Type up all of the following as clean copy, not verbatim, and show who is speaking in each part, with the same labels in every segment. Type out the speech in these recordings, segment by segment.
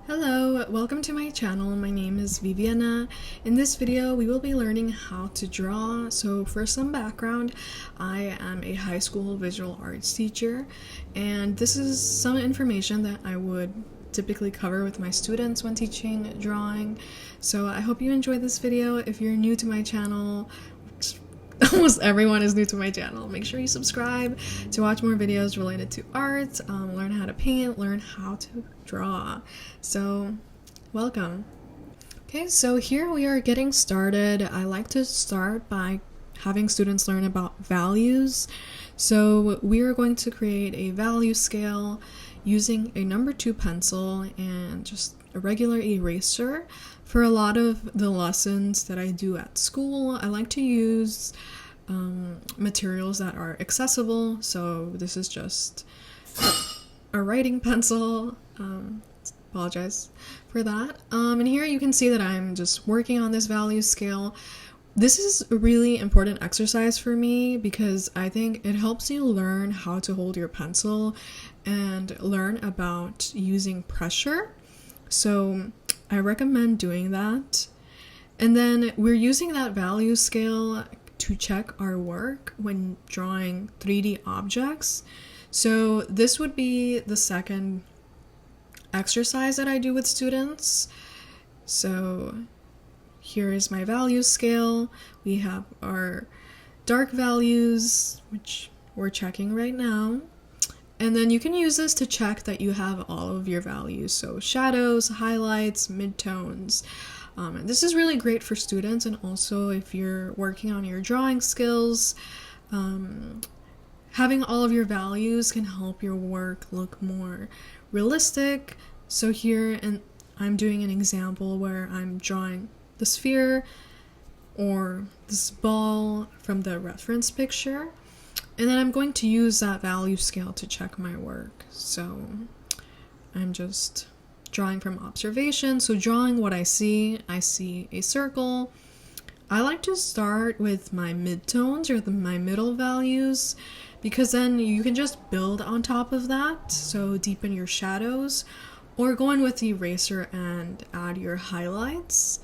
Speaker 1: Hello, welcome to my channel. My name is Viviana. In this video, we will be learning how to draw. So for some background, I am a high school visual arts teacher, and this is some information that I would typically cover with my students when teaching drawing. So I hope you enjoy this video. If you're new to my channel, almost everyone is new to my channel. Make sure you subscribe to watch more videos related to art, learn how to paint, learn how to draw. So, welcome. Okay, so here we are getting started. I like to start by having students learn about values. So we are going to create a value scale using a number 2 pencil and just a regular eraser. For a lot of the lessons that I do at school, I like to use materials that are accessible. So this is just a writing pencil. Apologize for that. And here you can see that I'm just working on this value scale. This is a really important exercise for me because I think it helps you learn how to hold your pencil and learn about using pressure. So I recommend doing that. And then we're using that value scale to check our work when drawing 3D objects. So this would be the second exercise that I do with students. So here is my value scale. We have our dark values, which we're checking right now. And then you can use this to check that you have all of your values. So shadows, highlights, midtones. And this is really great for students, and also if you're working on your drawing skills, having all of your values can help your work look more realistic. So here, and I'm doing an example where I'm drawing the sphere or this ball from the reference picture. And then I'm going to use that value scale to check my work. So I'm just drawing from observation. So drawing what I see a circle. I like to start with my midtones or my middle values because then you can just build on top of that. So deepen your shadows or go in with the eraser and add your highlights.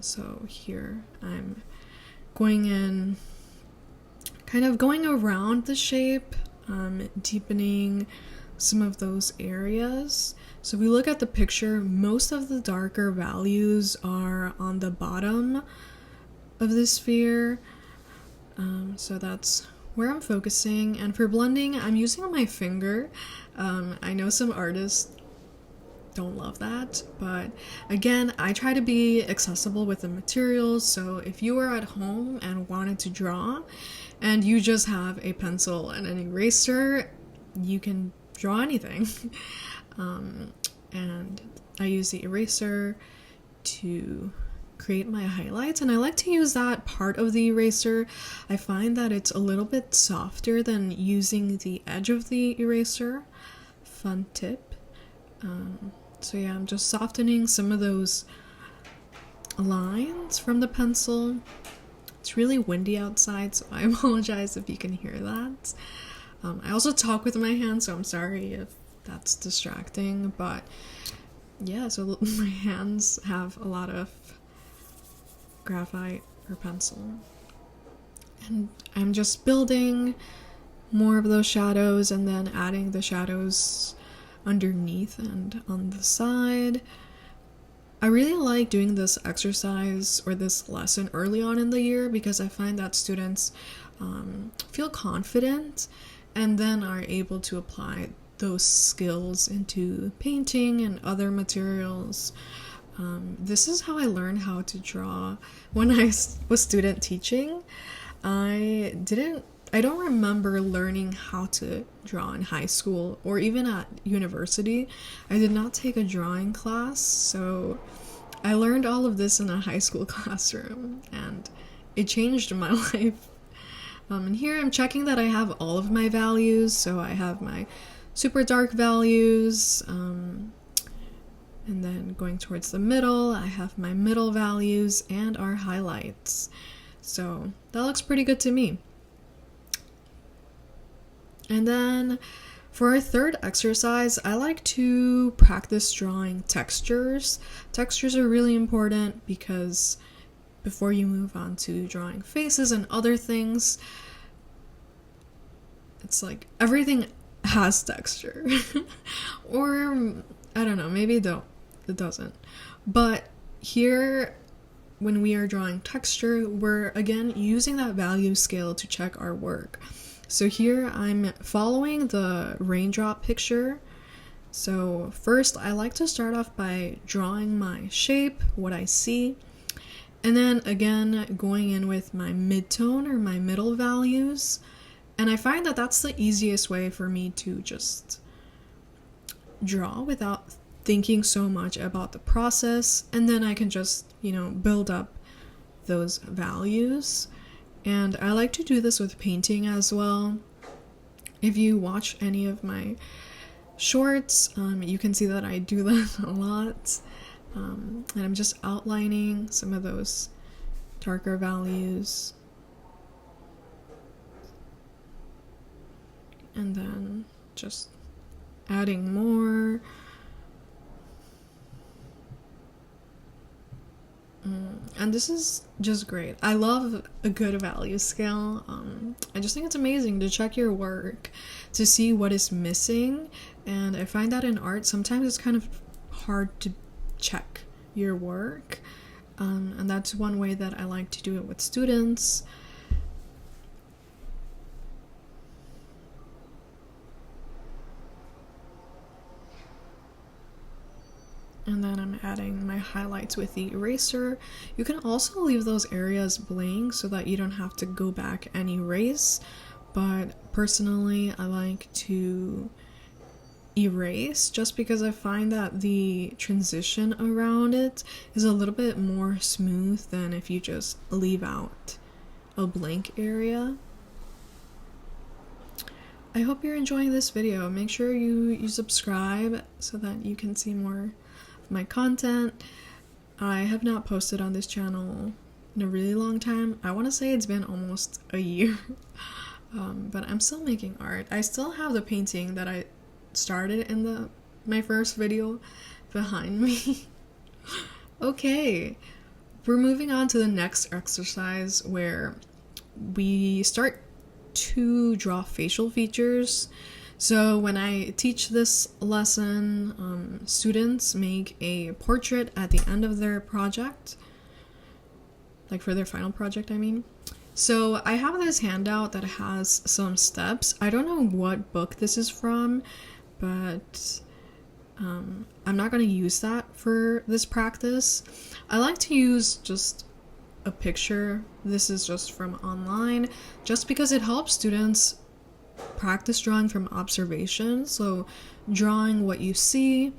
Speaker 1: So here I'm going in, kind of going around the shape, deepening some of those areas. So if we look at the picture, most of the darker values are on the bottom of the sphere. So that's where I'm focusing. And for blending, I'm using my finger. I know some artists don't love that, but again, I try to be accessible with the materials. So if you are at home and wanted to draw and you just have a pencil and an eraser, you can draw anything. And I use the eraser to create my highlights, and I like to use that part of the eraser. I find that it's a little bit softer than using the edge of the eraser. Fun tip. So yeah, I'm just softening some of those lines from the pencil. It's really windy outside, so I apologize if you can hear that. I also talk with my hands, so I'm sorry if that's distracting, but yeah, so my hands have a lot of graphite or pencil. And I'm just building more of those shadows and then adding the shadows underneath and on the side. I really like doing this exercise or this lesson early on in the year because I find that students feel confident and then are able to apply those skills into painting and other materials. This is how I learned how to draw when I was student teaching. I don't remember learning how to draw in high school or even at university. I did not take a drawing class, so I learned all of this in a high school classroom, and it changed my life. And here I'm checking that I have all of my values. So I have my super dark values, and then going towards the middle, I have my middle values and our highlights. So that looks pretty good to me. And then For our third exercise, I like to practice drawing textures. Textures are really important because before you move on to drawing faces and other things, it's like everything has texture. Or, I don't know, maybe it doesn't. But here, when we are drawing texture, we're again using that value scale to check our work. So here I'm following the raindrop picture. So first I like to start off by drawing my shape, what I see, and then again going in with my midtone or my middle values. And I find that that's the easiest way for me to just draw without thinking so much about the process, and then I can just, build up those values. And I like to do this with painting as well. If you watch any of my shorts, you can see that I do that a lot. And I'm just outlining some of those darker values. And then just adding more. And this is just great. I love a good value scale. I just think it's amazing to check your work, to see what is missing. And I find that in art, sometimes it's kind of hard to check your work. And that's one way that I like to do it with students. And then I'm adding my highlights with the eraser. You can also leave those areas blank so that you don't have to go back and erase. But personally, I like to erase just because I find that the transition around it is a little bit more smooth than if you just leave out a blank area. I hope you're enjoying this video. Make sure you subscribe so that you can see more my content. I have not posted on this channel in a really long time. I want to say it's been almost a year. But I'm still making art. I still have the painting that I started in my first video behind me. Okay, we're moving on to the next exercise where we start to draw facial features. So when I teach this lesson, students make a portrait at the end of their project, like for their final project, I mean. So I have this handout that has some steps. I don't know what book this is from, but I'm not going to use that for this practice. I like to use just a picture. This is just from online, just because it helps students practice drawing from observation, so drawing what you see.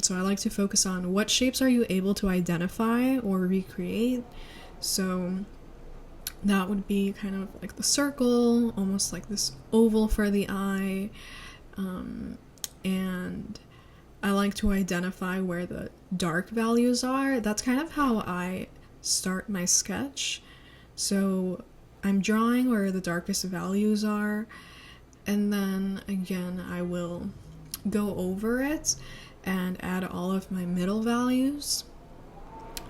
Speaker 1: So I like to focus on what shapes are you able to identify or recreate. So that would be kind of like the circle, almost like this oval for the eye. And I like to identify where the dark values are. That's kind of how I start my sketch. So I'm drawing where the darkest values are, and then again I will go over it and add all of my middle values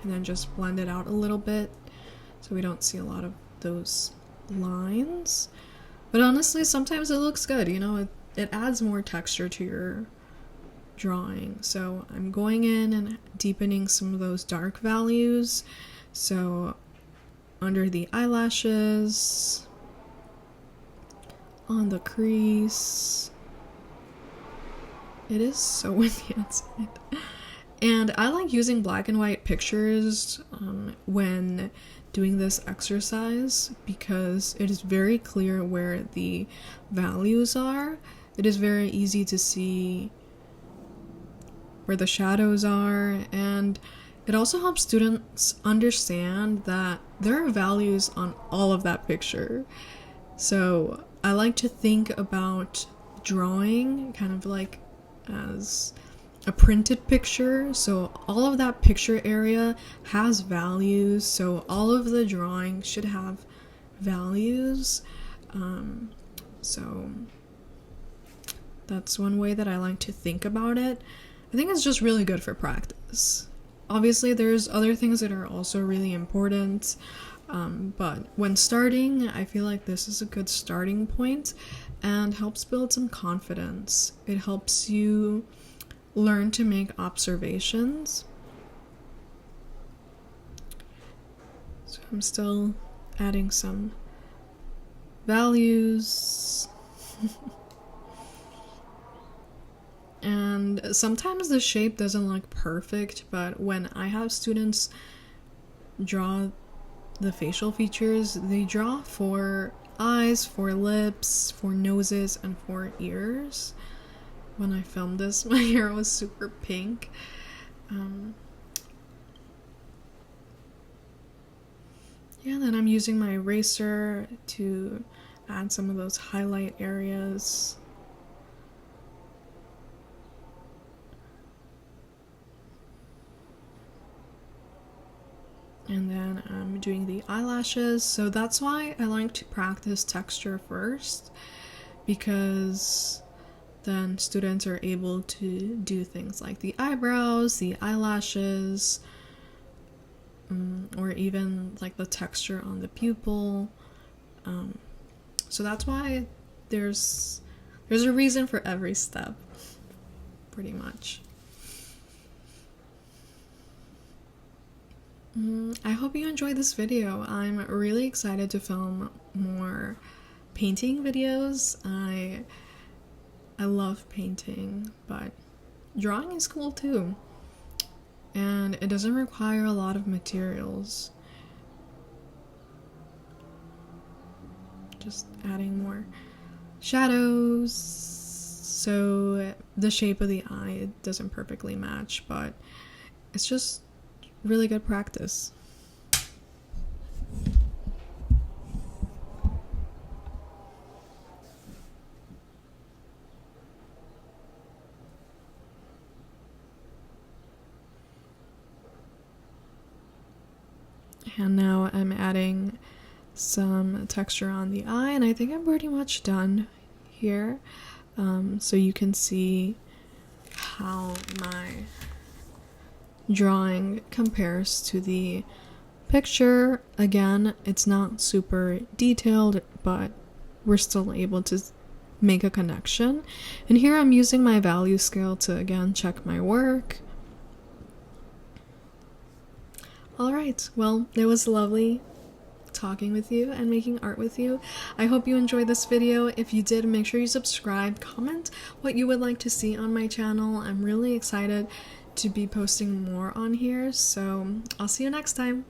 Speaker 1: and then just blend it out a little bit so we don't see a lot of those lines. But honestly, sometimes it looks good, it adds more texture to your drawing. So I'm going in and deepening some of those dark values. So under the eyelashes, on the crease. It is so windy outside. And I like using black and white pictures when doing this exercise because it is very clear where the values are. It is very easy to see where the shadows are, and it also helps students understand that there are values on all of that picture. So I like to think about drawing kind of like as a printed picture. So all of that picture area has values. So all of the drawing should have values. So That's one way that I like to think about it. I think it's just really good for practice. Obviously, there's other things that are also really important, but when starting, I feel like this is a good starting point and helps build some confidence. It helps you learn to make observations. So I'm still adding some values. And sometimes the shape doesn't look perfect, but when I have students draw the facial features, they draw for eyes, for lips, for noses, and for ears. When I filmed this, my hair was super pink. Yeah, then I'm using my eraser to add some of those highlight areas. And then I'm doing the eyelashes, so that's why I like to practice texture first, because then students are able to do things like the eyebrows, the eyelashes, or even like the texture on the pupil. So that's why there's a reason for every step, pretty much. I hope you enjoyed this video. I'm really excited to film more painting videos. I love painting, but drawing is cool too. And it doesn't require a lot of materials. Just adding more shadows, so the shape of the eye doesn't perfectly match, but it's just really good practice. And now I'm adding some texture on the eye, and I think I'm pretty much done here. So you can see how my drawing compares to the picture. Again, it's not super detailed, but we're still able to make a connection. And here I'm using my value scale to again check my work. Alright, well, it was lovely talking with you and making art with you. I hope you enjoyed this video. If you did, make sure you subscribe, comment what you would like to see on my channel. I'm really excited to be posting more on here, so I'll see you next time.